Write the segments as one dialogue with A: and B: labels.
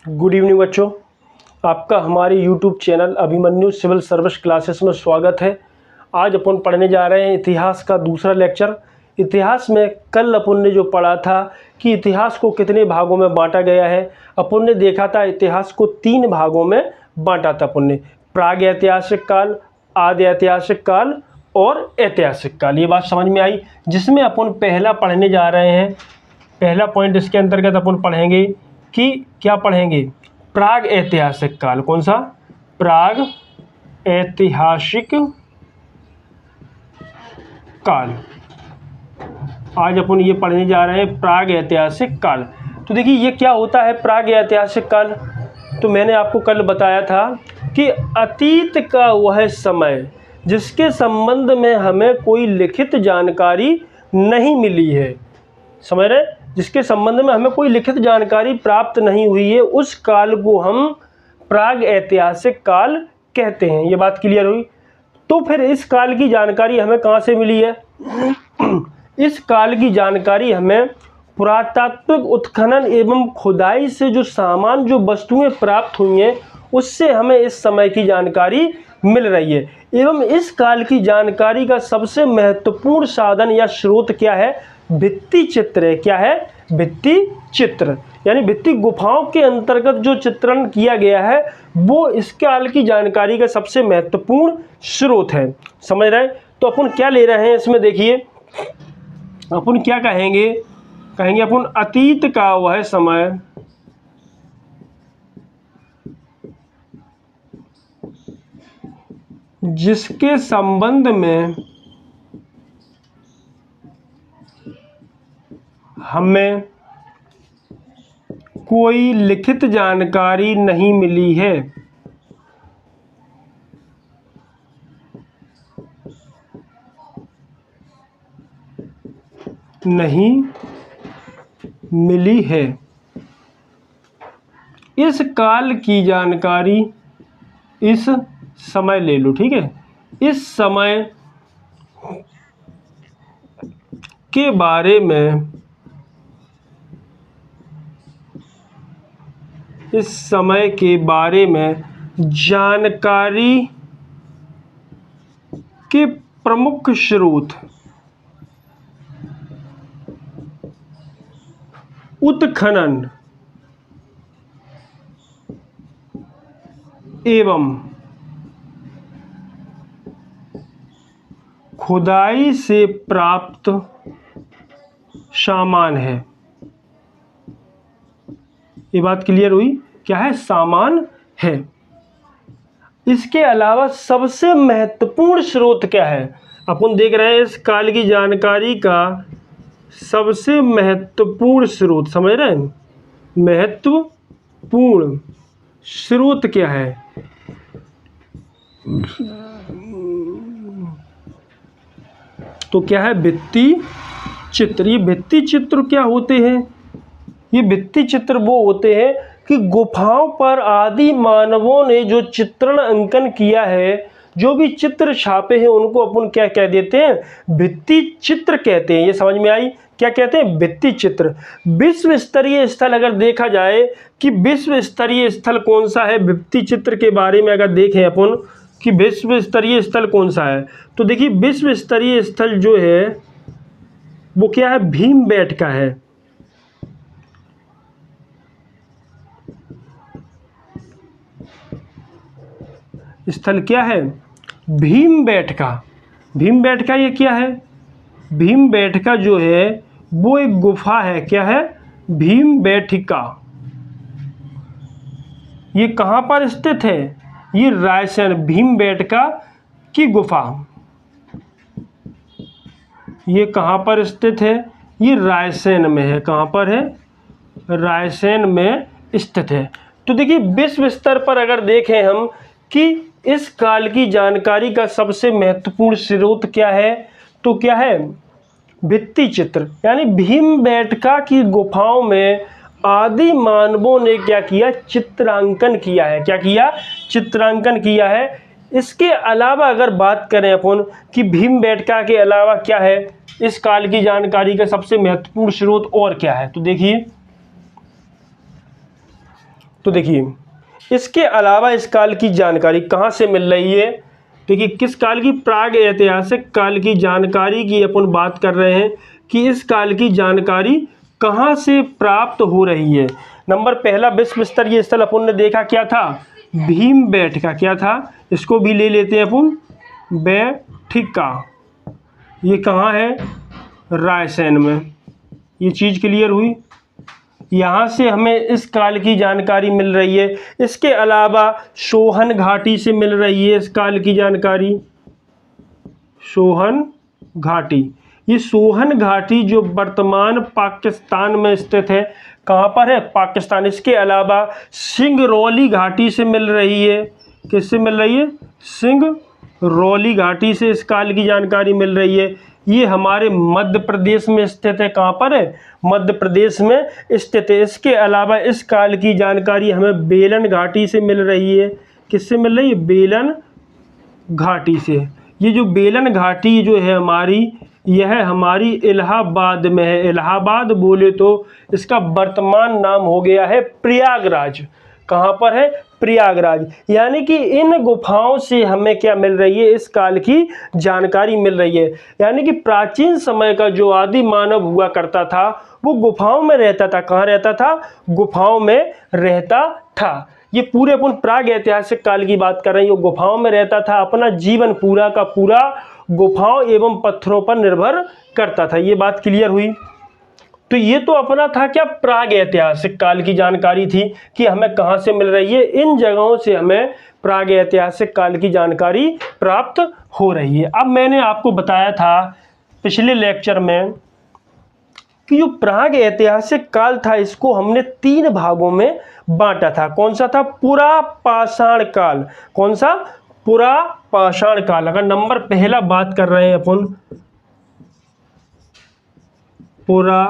A: Good evening बच्चों, आपका हमारे YouTube channel Abhimanyu civil service classes में स्वागत है। आज अपन पढ़ने जा रहे हैं इतिहास का दूसरा लेक्चर। इतिहास में कल अपन ने जो पढ़ा था कि इतिहास को कितने भागों में बांटा गया है। अपन ने देखा था इतिहास को 3 भागों में बांटा था अपन ने, प्राग ऐतिहासिक काल, आदि ऐतिहासिक काल और ऐतिहासिक काल। ये बात समझ में आई, जिसमें अपन पहला पढ़ने जा रहे हैं। पहला पॉइंट इसके अंतर्गत अपन पढ़ेंगे कि क्या पढ़ेंगे, प्राग ऐतिहासिक काल। कौन सा? प्राग ऐतिहासिक काल। आज अपन ये पढ़ने जा रहे हैं प्राग ऐतिहासिक काल। तो देखिए ये क्या होता है प्राग ऐतिहासिक काल। तो मैंने आपको कल बताया था कि अतीत का वह समय जिसके संबंध में हमें कोई लिखित जानकारी नहीं मिली है, समझ रहे, जिसके संबंध में हमें कोई लिखित जानकारी प्राप्त नहीं हुई है, उस काल को हम प्राग ऐतिहासिक काल कहते हैं। ये बात क्लियर हुई। तो फिर इस काल की जानकारी हमें कहाँ से मिली है? इस काल की जानकारी हमें पुरातात्विक उत्खनन एवं खुदाई से जो सामान, जो वस्तुएं प्राप्त हुई हैं, उससे हमें इस समय की जानकारी मिल रही है। एवं इस काल की जानकारी का सबसे महत्वपूर्ण साधन या स्रोत क्या है? भित्ति चित्र है। क्या है? भित्ति चित्र, यानी भित्ति गुफाओं के अंतर्गत जो चित्रण किया गया है वो इस काल की जानकारी का सबसे महत्वपूर्ण स्रोत है। समझ रहे हैं? तो अपन क्या ले रहे हैं इसमें, देखिए अपन क्या कहेंगे अपन अतीत का वह समय जिसके संबंध में हमें कोई लिखित जानकारी नहीं मिली है। नहीं मिली है। इस काल की जानकारी, इस समय ले लो, ठीक है, इस समय के बारे में, इस समय के बारे में जानकारी के प्रमुख स्रोत उत्खनन एवं खुदाई से प्राप्त सामान है। ये बात क्लियर हुई? क्या है? सामान है। इसके अलावा सबसे महत्वपूर्ण स्रोत क्या है? अपन देख रहे हैं इस काल की जानकारी का सबसे महत्वपूर्ण स्रोत, समझ रहे हैं? महत्वपूर्ण स्रोत क्या है? तो क्या है? भित्ति चित्र। ये भित्ति चित्र क्या होते हैं? ये भित्ति चित्र वो होते हैं कि गुफाओं पर आदि मानवों ने जो चित्रण अंकन किया है, जो भी चित्र छापे हैं, उनको अपन क्या कह देते हैं? भित्ति चित्र कहते हैं। ये समझ में आई? क्या कहते हैं? भित्ति चित्र। विश्व स्तरीय स्थल अगर देखा जाए कि विश्व स्तरीय स्थल कौन सा है, भित्ति चित्र के बारे में अगर देखें अपन कि विश्व स्तरीय स्थल कौन सा है, तो देखिए विश्व स्तरीय स्थल जो है वो क्या है? भीमबेटका है। स्थल क्या है? भीमबेटका। भीमबेटका ये क्या है? भीमबेटका जो है वो एक गुफा है। क्या है? भीमबेटका। ये कहाँ पर स्थित है? ये रायसेन, भीमबेटका की गुफा ये कहाँ पर स्थित है? ये रायसेन में है। कहाँ पर है? रायसेन में स्थित है। तो देखिए विश्व स्तर पर अगर देखें हम कि इस काल की जानकारी का सबसे महत्वपूर्ण स्रोत क्या है, तो क्या है? भित्ति चित्र, यानी भीमबेटका की गुफाओं में आदि मानवों ने क्या किया? चित्रांकन किया है। क्या किया? चित्रांकन किया है। इसके अलावा अगर बात करें अपन कि भीमबेटका के अलावा क्या है इस काल की जानकारी का सबसे महत्वपूर्ण स्रोत और क्या है, तो देखिए तो देखिए इसके अलावा इस काल की जानकारी कहाँ से मिल रही है। देखिए किस काल की, प्राग ऐतिहासिक काल की जानकारी की अपन बात कर रहे हैं कि इस काल की जानकारी कहाँ से प्राप्त हो रही है। नंबर पहला, विश्व स्तरीय स्थल अपन ने देखा क्या था, भीमबेटका। क्या था, इसको भी ले लेते हैं अपन, बैठिका। ये कहाँ है, रायसेन में। ये चीज़ क्लियर हुई। यहाँ से हमें इस काल की जानकारी मिल रही है। इसके अलावा सोहन घाटी से मिल रही है इस काल की जानकारी, सोहन घाटी। ये सोहन घाटी जो वर्तमान पाकिस्तान में स्थित है, कहाँ पर है, पाकिस्तान। इसके अलावा सिंगरौली घाटी से मिल रही है, किससे मिल रही है, सिंगरौली घाटी से इस काल की जानकारी मिल रही है। ये हमारे मध्य प्रदेश में स्थित है। कहाँ पर है, मध्य प्रदेश में स्थित है। इसके अलावा इस काल की जानकारी हमें बेलन घाटी से मिल रही है। किससे मिल रही है, बेलन घाटी से। ये जो बेलन घाटी जो है हमारी, यह हमारी इलाहाबाद में है। इलाहाबाद बोले तो इसका वर्तमान नाम हो गया है प्रयागराज। कहाँ पर है, प्रयागराज। यानी कि इन गुफाओं से हमें क्या मिल रही है, इस काल की जानकारी मिल रही है। यानी कि प्राचीन समय का जो आदि मानव हुआ करता था वो गुफाओं में रहता था। कहाँ रहता था, गुफाओं में रहता था। ये पूरे अपन प्राग ऐतिहासिक काल की बात कर रहे हैं। ये गुफाओं में रहता था, अपना जीवन पूरा का पूरा गुफाओं एवं पत्थरों पर निर्भर करता था। ये बात क्लियर हुई। तो ये तो अपना था क्या, प्राग ऐतिहासिक काल की जानकारी थी कि हमें कहाँ से मिल रही है, इन जगहों से हमें प्राग ऐतिहासिक काल की जानकारी प्राप्त हो रही है। अब मैंने आपको बताया था पिछले लेक्चर में कि जो प्राग ऐतिहासिक काल था इसको हमने 3 भागों में बांटा था। कौन सा था, पुरा पाषाण काल। कौन सा, पुरा पाषाण काल। अगर नंबर पहला बात कर रहे हैं अपन, पुरा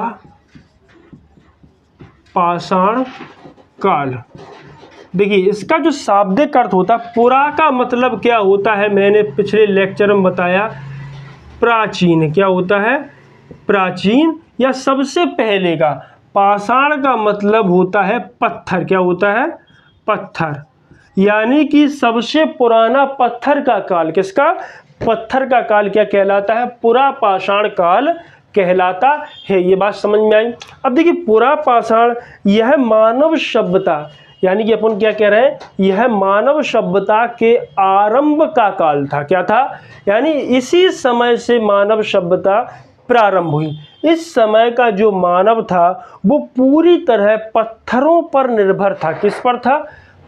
A: पाषाण काल। देखिए इसका जो शाब्दिक अर्थ होता है, पुरा का मतलब क्या होता है, मैंने पिछले लेक्चर में बताया, प्राचीन। क्या होता है, प्राचीन या सबसे पहले का। पाषाण का मतलब होता है पत्थर। क्या होता है, पत्थर। यानी कि सबसे पुराना पत्थर का काल, किसका, पत्थर का काल क्या कहलाता है, पुरा पाषाण काल कहलाता है। ये बात समझ में आई। अब देखिए पुरा पाषाण यह मानव सभ्यता, यानी कि अपन क्या कह रहे हैं, यह मानव सभ्यता के आरंभ का काल था। क्या था, यानी इसी समय से मानव सभ्यता प्रारंभ हुई। इस समय का जो मानव था वो पूरी तरह पत्थरों पर निर्भर था। किस पर था,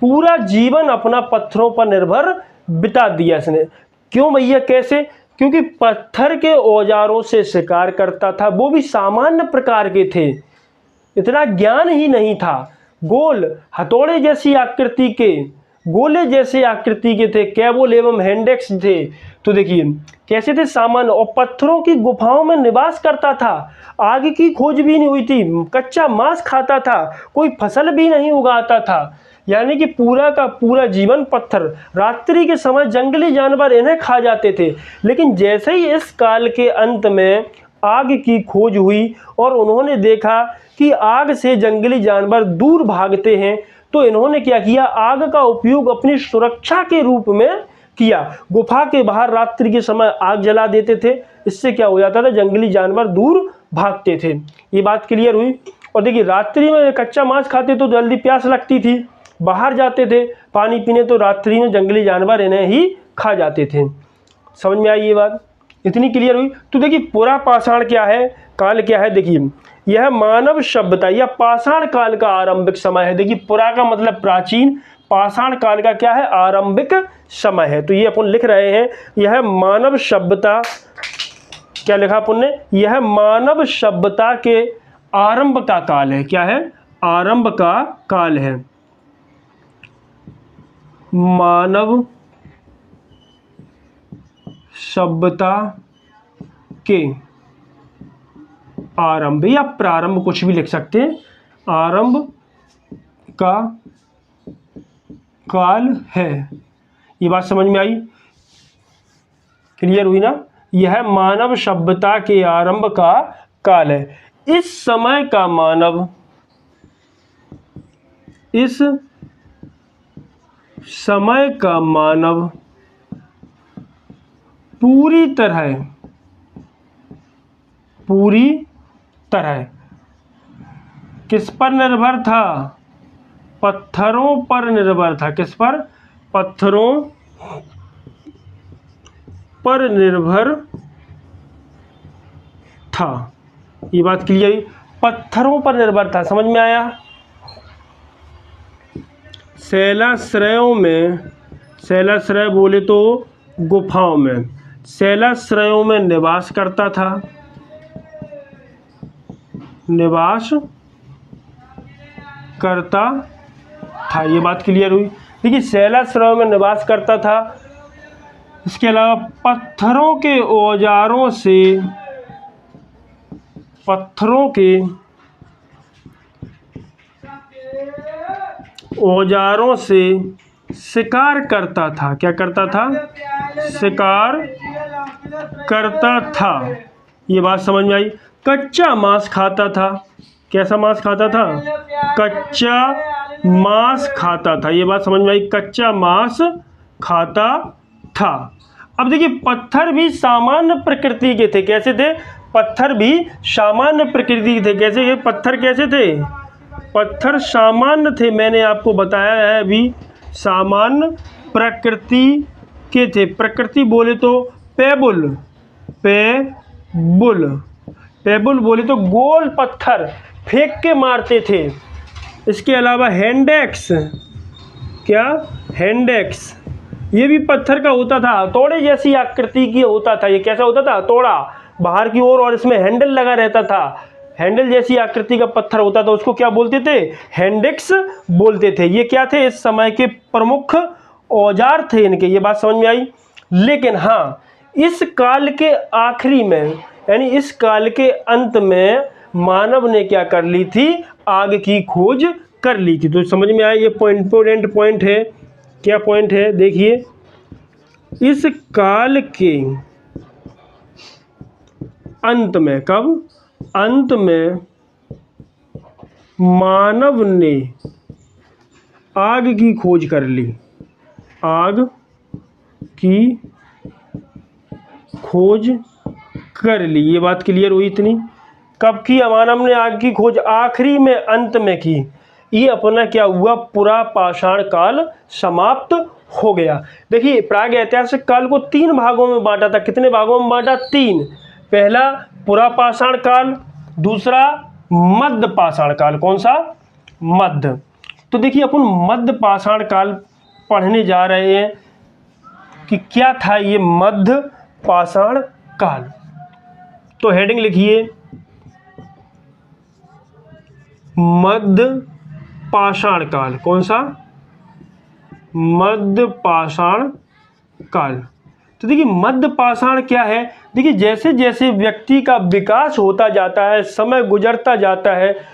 A: पूरा जीवन अपना पत्थरों पर निर्भर बिता दिया इसने। क्यों भैया, कैसे, क्योंकि पत्थर के औजारों से शिकार करता था, वो भी सामान्य प्रकार के थे, इतना ज्ञान ही नहीं था। गोल हथौड़े जैसी आकृति के, गोले जैसे आकृति के थे, कैबोल एवं हैंडेक्स थे। तो देखिए कैसे थे, सामान्य, और पत्थरों की गुफाओं में निवास करता था। आग की खोज भी नहीं हुई थी, कच्चा मांस खाता था, कोई फसल भी नहीं उगाता था। यानी कि पूरा का पूरा जीवन पत्थर। रात्रि के समय जंगली जानवर इन्हें खा जाते थे। लेकिन जैसे ही इस काल के अंत में आग की खोज हुई और उन्होंने देखा कि आग से जंगली जानवर दूर भागते हैं, तो इन्होंने क्या किया, आग का उपयोग अपनी सुरक्षा के रूप में किया। गुफा के बाहर रात्रि के समय आग जला देते थे। इससे क्या हो जाता था, जंगली जानवर दूर भागते थे। ये बात क्लियर हुई। और देखिए रात्रि में कच्चा मांस खाते तो जल्दी प्यास लगती थी, बाहर जाते थे पानी पीने, तो रात्रि में जंगली जानवर इन्हें ही खा जाते थे। समझ में आई ये बात, इतनी क्लियर हुई। तो देखिए पुरा पाषाण क्या है, काल क्या है, देखिए यह मानव सभ्यता या पाषाण काल का आरंभिक समय है। देखिए पुरा का मतलब प्राचीन, पाषाण काल का क्या है, आरंभिक समय है। तो ये अपन लिख रहे हैं, यह मानव सभ्यता, क्या लिखा अपन ने, यह मानव सभ्यता के आरंभ का काल है। क्या है, आरंभ का काल है, मानव सभ्यता के आरंभ या प्रारंभ, कुछ भी लिख सकते हैं, आरंभ का काल है। ये बात समझ में आई, क्लियर हुई ना। यह मानव सभ्यता के आरंभ का काल है। इस समय का मानव, इस समय का मानव पूरी तरह किस पर निर्भर था? पत्थरों पर निर्भर था। किस पर? पत्थरों पर निर्भर था। ये बात क्लियर है, पत्थरों पर निर्भर था। समझ में आया? शैलाश्रय बोले तो गुफाओं में, शैलाश्रयों में निवास करता था। ये बात क्लियर हुई। देखिए, शैलाश्रयों में निवास करता था। इसके अलावा पत्थरों के औजारों से शिकार करता था। क्या करता था? शिकार करता था। ये बात समझ में आई। कच्चा मांस खाता था। कैसा मांस खाता था? कच्चा मांस खाता था। ये बात समझ में आई, कच्चा मांस खाता था। अब देखिए, पत्थर भी सामान्य प्रकृति के थे। कैसे थे? पत्थर भी सामान्य प्रकृति के थे। कैसे? ये पत्थर कैसे थे? पत्थर सामान्य थे। मैंने आपको बताया है अभी, सामान्य प्रकृति के थे। प्रकृति बोले तो पेबुल बोले तो गोल पत्थर फेंक के मारते थे। इसके अलावा हैंडेक्स, क्या? हैंडेक्स, ये भी पत्थर का होता था। हथौड़े जैसी आकृति की होता था। ये कैसा होता था? हथौड़ा बाहर की ओर और इसमें हैंडल लगा रहता था। हैंडल जैसी आकृति का पत्थर होता था, उसको क्या बोलते थे? हैंडेक्स बोलते थे। ये क्या थे? इस समय के प्रमुख औजार थे इनके। ये बात समझ में आई। लेकिन हाँ, इस काल के आखिरी में, यानी इस काल के अंत में मानव ने क्या कर ली थी? आग की खोज कर ली थी। तो समझ में आया, ये इंपॉर्टेंट पॉइंट है। क्या पॉइंट है? देखिए, इस काल के अंत में, कब? अंत में मानव ने आग की खोज कर ली। आग की खोज कर ली। ये बात क्लियर हुई इतनी? कब की मानव ने आग की खोज? आखिरी में, अंत में की। ये अपना क्या हुआ? पुरा पाषाण काल समाप्त हो गया। देखिए, प्राग ऐतिहासिक काल को 3 भागों में बांटा था। कितने भागों में बांटा? 3। पहला पुरा पाषाण काल, दूसरा मध्य पाषाण काल। कौन सा? मध्य। तो देखिए, अपन मध्य पाषाण काल पढ़ने जा रहे हैं कि क्या था ये मध्य पाषाण काल। तो हेडिंग लिखिए, मध्य पाषाण काल। कौन सा? मध्य पाषाण काल। तो देखिए, मध्य पाषाण क्या है? देखिए, जैसे जैसे व्यक्ति का विकास होता जाता है, समय गुजरता जाता है,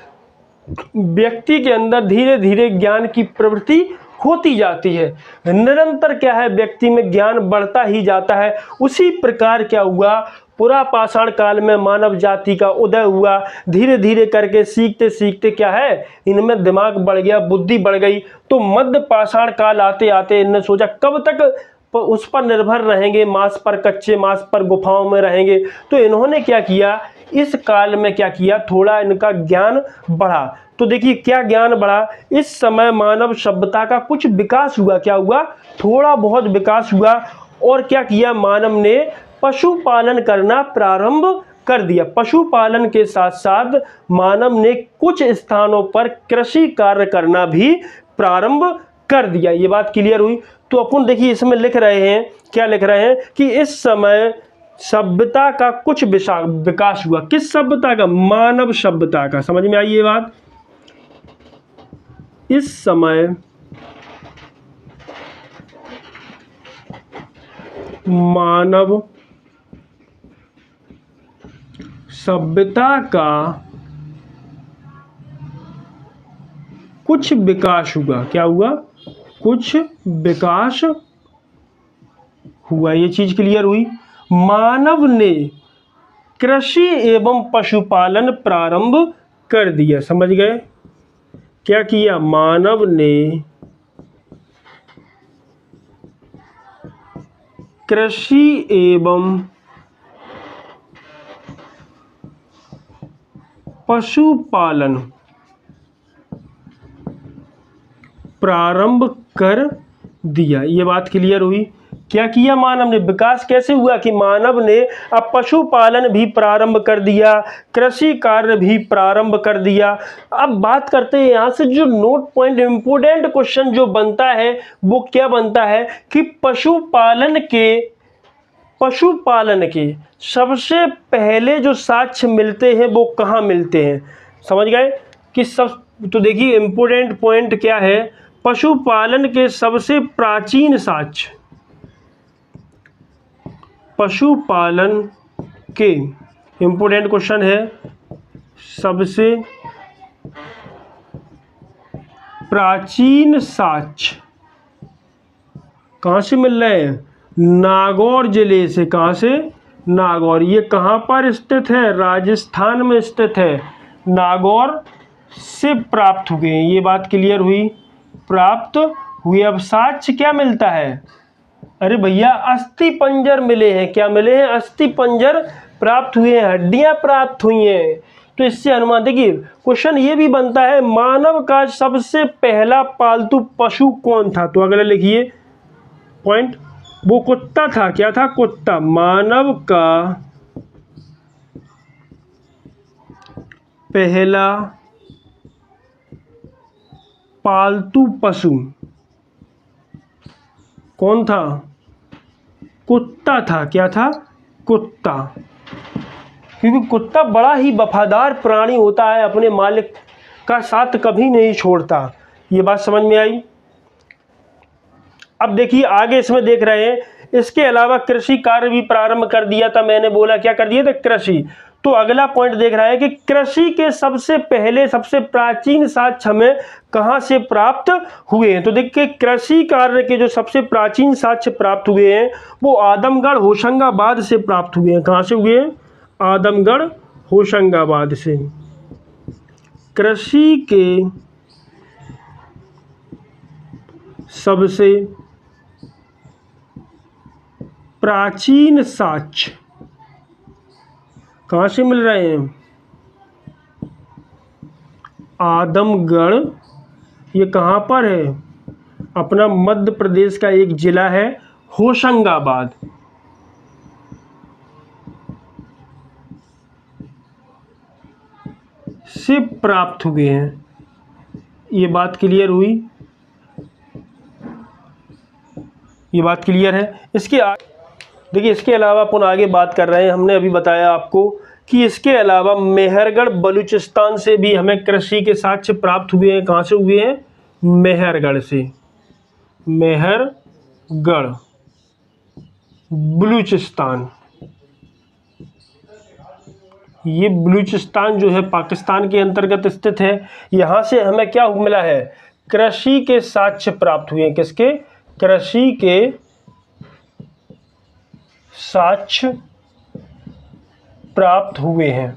A: व्यक्ति के अंदर धीरे धीरे ज्ञान की प्रवृत्ति होती जाती है। निरंतर क्या है? व्यक्ति में ज्ञान बढ़ता ही जाता है। उसी प्रकार क्या हुआ? पुरा पाषाण काल में मानव जाति का उदय हुआ। धीरे धीरे करके, सीखते सीखते क्या है? इनमें दिमाग बढ़ गया, बुद्धि बढ़ गई। तो मध्य पाषाण काल आते आते इन्होंने सोचा कब तक उस पर निर्भर रहेंगे, मांस पर, कच्चे मांस पर, गुफाओं में रहेंगे। तो इन्होंने क्या किया? इस काल में क्या किया? थोड़ा इनका ज्ञान बढ़ा। तो देखिए, क्या ज्ञान बढ़ा? इस समय मानव सभ्यता का कुछ विकास हुआ। क्या हुआ? थोड़ा बहुत विकास हुआ। और क्या किया? मानव ने पशुपालन करना प्रारंभ कर दिया। पशुपालन के साथ साथ मानव ने कुछ स्थानों पर कृषि कार्य करना भी प्रारंभ कर दिया। ये बात क्लियर हुई? तो अपन देखिए, इसमें लिख रहे हैं, क्या लिख रहे हैं कि इस समय सभ्यता का कुछ विकास हुआ। किस सभ्यता का? मानव सभ्यता का। समझ में आई ये बात? इस समय मानव सभ्यता का कुछ विकास हुआ। क्या हुआ? कुछ विकास हुआ। ये चीज क्लियर हुई? मानव ने कृषि एवं पशुपालन प्रारंभ कर दिया। समझ गए? क्या किया? मानव ने कृषि एवं पशुपालन प्रारंभ कर दिया। ये बात क्लियर हुई। क्या किया मानव ने? विकास कैसे हुआ कि मानव ने अब पशुपालन भी प्रारंभ कर दिया, कृषि कार्य भी प्रारंभ कर दिया। अब बात करते हैं यहाँ से जो नोट पॉइंट इंपोर्टेंट क्वेश्चन जो बनता है वो क्या बनता है कि पशुपालन के सबसे पहले जो साक्ष्य मिलते हैं वो कहाँ मिलते हैं? समझ गए कि सब। तो देखिए इंपोर्टेंट पॉइंट क्या है, पशुपालन के सबसे प्राचीन साक्ष्य, पशुपालन के इंपोर्टेंट क्वेश्चन है, सबसे प्राचीन साक्ष्य कहाँ से मिल रहे हैं? नागौर जिले से। कहाँ से? नागौर। ये कहाँ पर स्थित है? राजस्थान में स्थित है। नागौर से प्राप्त हुए। ये बात क्लियर हुई, प्राप्त हुए। अब साक्ष्य क्या मिलता है? अरे भैया अस्थि पंजर मिले हैं। क्या मिले हैं? अस्थि पंजर प्राप्त हुए हैं, हड्डियां प्राप्त हुई हैं। तो इससे अनुमान देखिए क्वेश्चन ये भी बनता है, मानव का सबसे पहला पालतू पशु कौन था? तो अगला लिखिए पॉइंट, वो कुत्ता था। क्या था? कुत्ता। मानव का पहला पालतू पशु कौन था? कुत्ता था। क्या था? कुत्ता। क्योंकि कुत्ता बड़ा ही वफादार प्राणी होता है, अपने मालिक का साथ कभी नहीं छोड़ता। ये बात समझ में आई। अब देखिए आगे इसमें देख रहे हैं, इसके अलावा कृषि कार्य भी प्रारंभ कर दिया था। मैंने बोला क्या कर दिया था? कृषि। तो अगला पॉइंट देख रहा है कि कृषि के सबसे पहले सबसे प्राचीन साक्ष्य हमें कहाँ से प्राप्त हुए हैं? तो देखिए कृषि कार्य के जो सबसे प्राचीन साक्ष्य प्राप्त हुए हैं वो आदमगढ़ होशंगाबाद से प्राप्त हुए हैं। कहाँ से हुए हैं? आदमगढ़ होशंगाबाद से। कृषि के सबसे प्राचीन साक्ष्य कहाँ से मिल रहे हैं? आदमगढ़। ये कहाँ पर है? अपना मध्य प्रदेश का एक जिला है, होशंगाबाद। से प्राप्त हुए हैं। ये बात क्लियर हुई। ये बात क्लियर है। देखिए इसके अलावा अपन आगे बात कर रहे हैं। हमने अभी बताया आपको कि इसके अलावा मेहरगढ़ बलूचिस्तान से भी हमें कृषि के साक्ष्य प्राप्त हुए हैं। कहाँ से हुए हैं? मेहरगढ़ से। मेहरगढ़ बलूचिस्तान। ये बलूचिस्तान जो है पाकिस्तान के अंतर्गत स्थित है। यहाँ से हमें क्या मिला है? कृषि के साक्ष्य प्राप्त हुए हैं। किसके? कृषि के साक्ष्य प्राप्त हुए हैं।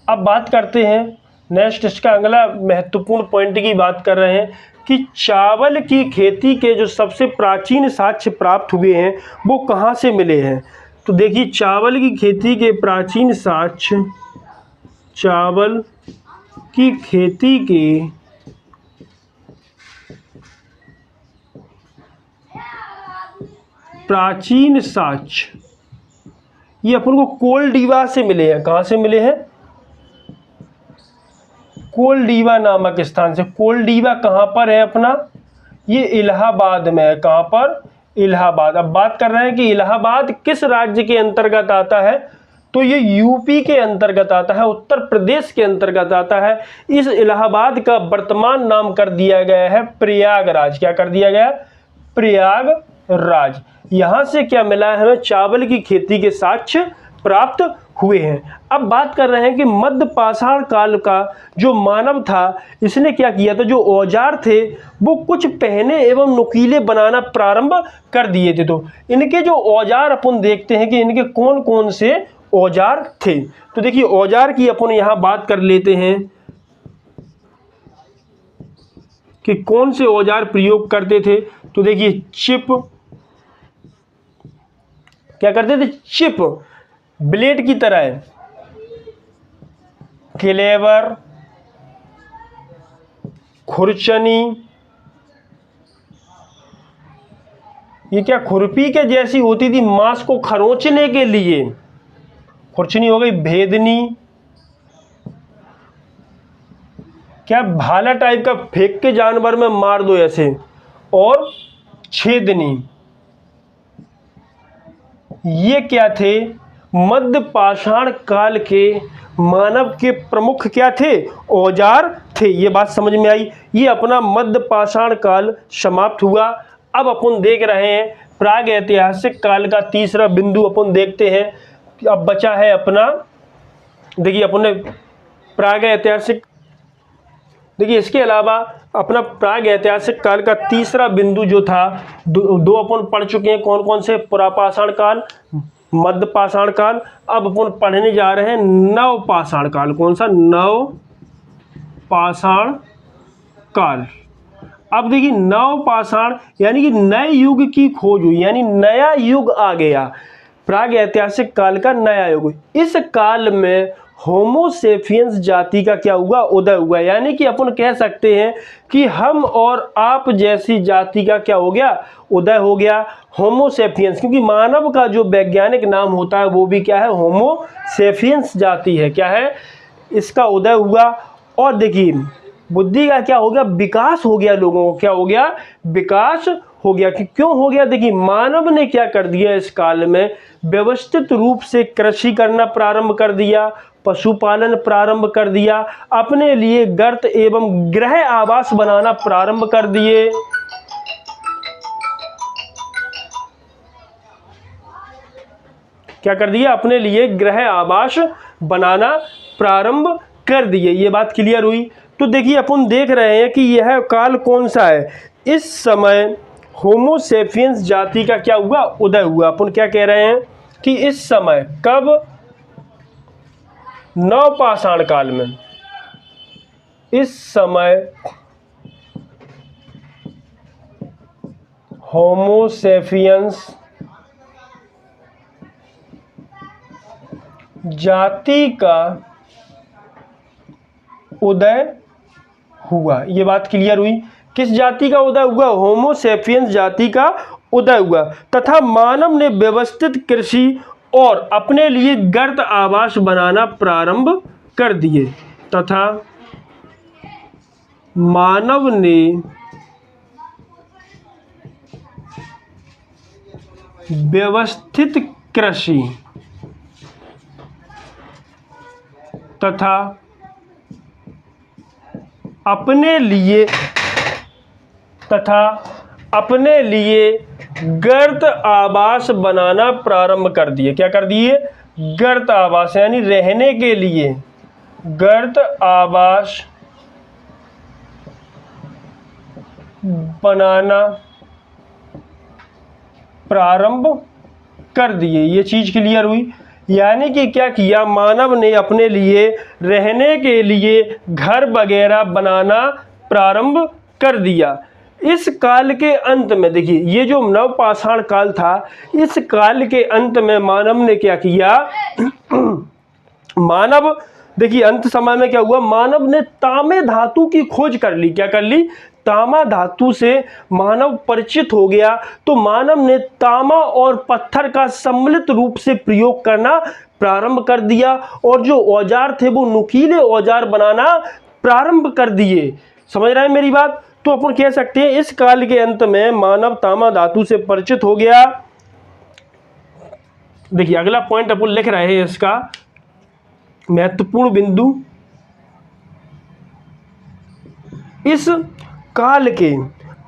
A: अब बात करते हैं नेक्स्ट, इसका अगला महत्वपूर्ण पॉइंट की बात कर रहे हैं कि चावल की खेती के जो सबसे प्राचीन साक्ष्य प्राप्त हुए हैं वो कहाँ से मिले हैं? तो देखिए चावल की खेती के प्राचीन साक्ष्य, चावल की खेती के प्राचीन साक्ष्य ये अपन को कोलडीवा से मिले हैं। कहाँ से मिले हैं? कोलडीवा नामक स्थान से। कोलडीवा कहाँ पर है अपना? ये इलाहाबाद में है। कहाँ पर? इलाहाबाद। अब बात कर रहे हैं कि इलाहाबाद किस राज्य के अंतर्गत आता है? तो ये यूपी के अंतर्गत आता है, उत्तर प्रदेश के अंतर्गत आता है। इस इलाहाबाद का वर्तमान नाम कर दिया गया है प्रयागराज। क्या कर दिया गया? प्रयागराज। यहाँ से क्या मिला है हमें? चावल की खेती के साक्ष्य प्राप्त हुए हैं। अब बात कर रहे हैं कि मध्य पाषाण काल का जो मानव था इसने क्या किया था? जो औजार थे वो कुछ पहने एवं नुकीले बनाना प्रारंभ कर दिए थे। तो इनके जो औजार अपन देखते हैं कि इनके कौन कौन से औजार थे। तो देखिए औजार की अपन यहाँ बात कर लेते हैं कि कौन से औजार प्रयोग करते थे। तो देखिए चिप, क्या करते थे, चिप, ब्लेड की तरह। क्लेवर, खुरचनी, ये क्या खुरपी के जैसी होती थी मांस को खरोंचने के लिए। खुरचनी हो गई। भेदनी, क्या भाला टाइप का फेंक के जानवर में मार दो ऐसे। और छेदनी, ये क्या थे, मध्य पाषाण काल के मानव के प्रमुख क्या थे, औजार थे। ये बात समझ में आई। ये अपना मध्य पाषाण काल समाप्त हुआ। अब अपन देख रहे हैं प्राग ऐतिहासिक काल का तीसरा बिंदु अपन देखते हैं। अब बचा है अपना, देखिए अपन ने प्राग ऐतिहासिक, देखिए इसके अलावा अपना प्राग ऐतिहासिक काल का तीसरा बिंदु जो था, दो अपन पढ़ चुके हैं। कौन कौन से, पुरापाषाण काल, मध्य पाषाण काल। अब अपन पढ़ने जा रहे हैं नव पाषाण काल। कौन सा, नव पाषाण काल। अब देखिए नव पाषाण यानी कि नए युग की खोज हुई, यानी नया युग आ गया। प्राग ऐतिहासिक काल का नया युग। इस काल में होमोसेपियंस जाति का क्या हुआ, उदय हुआ। यानी कि अपन कह सकते हैं कि हम और आप जैसी जाति का क्या हो गया, उदय हो गया। होमोसेपियंस, क्योंकि मानव का जो वैज्ञानिक नाम होता है वो भी क्या है, होमोसेपियंस जाति है। क्या है, इसका उदय हुआ। और देखिए बुद्धि का क्या हो गया, विकास हो गया। लोगों को क्या हो गया, विकास हो गया। कि क्यों हो गया, देखिए मानव ने क्या कर दिया इस काल में, व्यवस्थित रूप से कृषि करना प्रारंभ कर दिया, पशुपालन प्रारंभ कर दिया, अपने लिए गर्त एवं गृह आवास बनाना प्रारंभ कर दिए। क्या कर दिया, अपने लिए गृह आवास बनाना प्रारंभ कर दिए। ये बात क्लियर हुई। तो देखिए अपन देख रहे हैं कि यह काल कौन सा है, इस समय होमोसेपियंस जाति का क्या हुआ, उदय हुआ। अपन क्या कह रहे हैं कि इस समय, कब, नव पाषाण काल में, इस समय होमोसेपियंस जाति का उदय हुआ। ये बात क्लियर हुई। किस जाति का उदय हुआ, होमोसेपियंस जाति का उदय हुआ। तथा मानव ने व्यवस्थित कृषि और अपने लिए गर्त आवास बनाना प्रारंभ कर दिए। तथा मानव ने व्यवस्थित कृषि तथा अपने लिए गर्त आवास बनाना प्रारंभ कर दिए। क्या कर दिए, गर्त आवास, यानी रहने के लिए गर्त आवास बनाना प्रारंभ कर दिए। ये चीज क्लियर हुई। यानी कि क्या किया, मानव ने अपने लिए रहने के लिए घर वगैरह बनाना प्रारंभ कर दिया। इस काल के अंत में देखिए, ये जो नवपाषाण काल था, इस काल के अंत में मानव ने क्या किया, मानव देखिए अंत समय में क्या हुआ, मानव ने तांबे धातु की खोज कर ली। क्या कर ली, तांबा धातु से मानव परिचित हो गया। तो मानव ने तांबा और पत्थर का सम्मिलित रूप से प्रयोग करना प्रारंभ कर दिया, और जो औजार थे वो नुकीले औजार बनाना प्रारंभ कर दिए। समझ रहे हैं मेरी बात। तो अपन कह सकते हैं इस काल के अंत में मानव तांबा धातु से परिचित हो गया। देखिए अगला पॉइंट अपन लिख रहे हैं, इसका महत्वपूर्ण बिंदु, इस काल के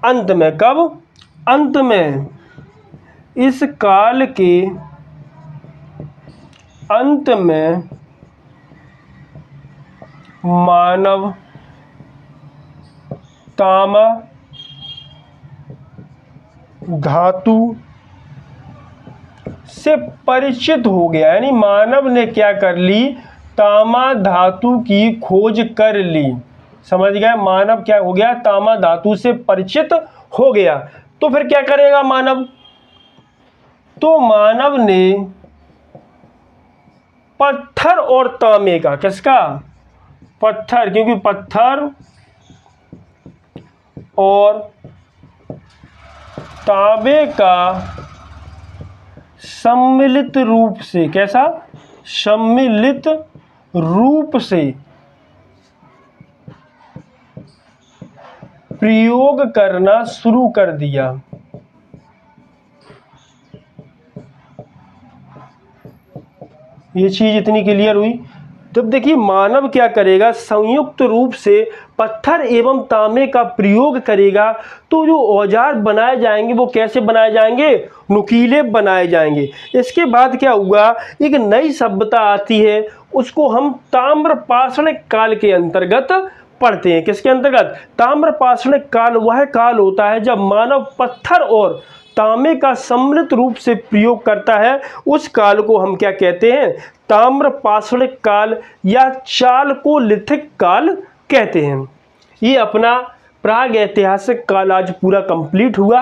A: अंत में, कब, अंत में, इस काल के अंत में मानव तांबा धातु से परिचित हो गया। यानी मानव ने क्या कर ली, तांबा धातु की खोज कर ली। समझ गए, मानव क्या हो गया, तांबा धातु से परिचित हो गया। तो फिर क्या करेगा मानव, तो मानव ने पत्थर और तांबे का, किसका? पत्थर, क्योंकि पत्थर और तांबे का सम्मिलित रूप से, कैसा? सम्मिलित रूप से प्रयोग करना शुरू कर दिया। ये चीज इतनी क्लियर हुई। तब देखिए मानव क्या करेगा, संयुक्त रूप से पत्थर एवं तांबे का प्रयोग करेगा, तो जो औजार बनाए जाएंगे वो कैसे बनाए जाएंगे? नुकीले बनाए जाएंगे। इसके बाद क्या हुआ, एक नई सभ्यता आती है, उसको हम ताम्रपाषाण काल के अंतर्गत पढ़ते हैं। किसके अंतर्गत? ताम्रपाषाण काल वह काल होता है जब मानव पत्थर और तांबे का सम्मिलित रूप से प्रयोग करता है। उस काल को हम क्या कहते हैं? ताम्रपाषाण काल या चालकोलिथिक काल कहते हैं। ये अपना प्राग ऐतिहासिक काल आज पूरा कंप्लीट हुआ।